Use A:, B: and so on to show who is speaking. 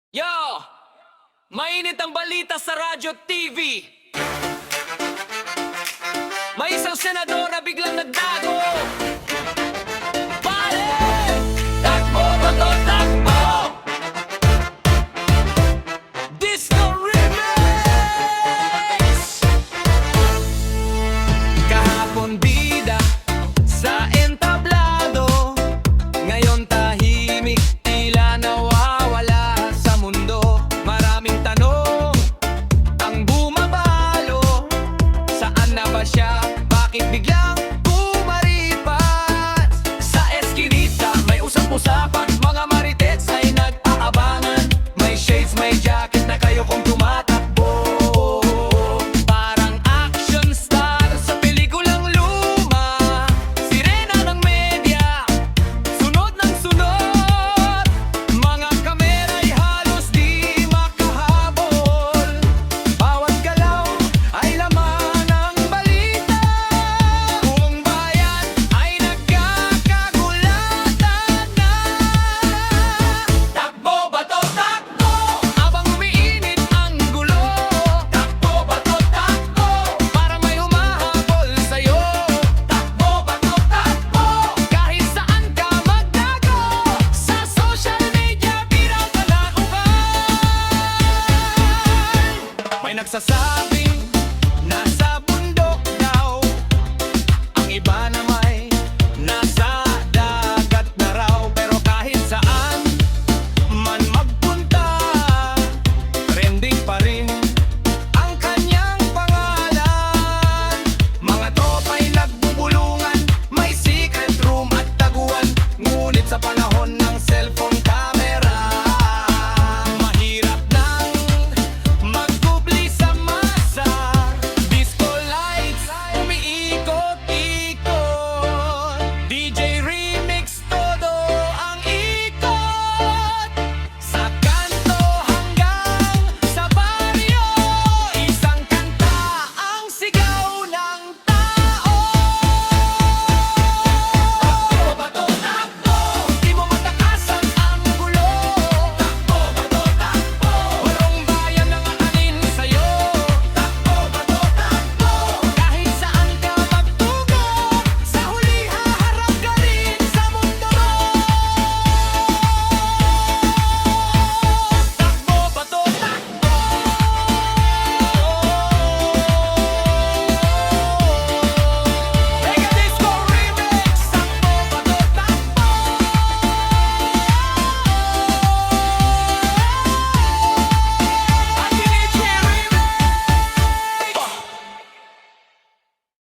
A: Yo! Mainit ang balita sa radyo TV. May isang senador na biglang nagtago. Pare! Takbo ba to? Takbo! Disco Remix! Kahapon bida sa entablado, ngayon tahimik, tila nawawala sa mundo. Maraming tanong ang bumabalo, saan na ba siya? Bakit biglang pumaripat? Sa eskinita may usap-usapan, mga marites ay nag-aabangan. May shades, may jacket na kayo kung tumatakbo. Parang action star sa pelikulang luma. Sirena ng media, sunod ng sunod. Mga kamera'y halos di makahabol. Bawat galaw ay laman ng balita. Buong bayan ay nagkakagulatan na. Takbo ba to? Takbo! Abang umiinit ang gulo. Takbo ba to? Takbo! Para may humahabol sa'yo. Takbo ba to? Takbo! Kahit saan ka magtago, sa social media viral ka na ugal. May nagsasabi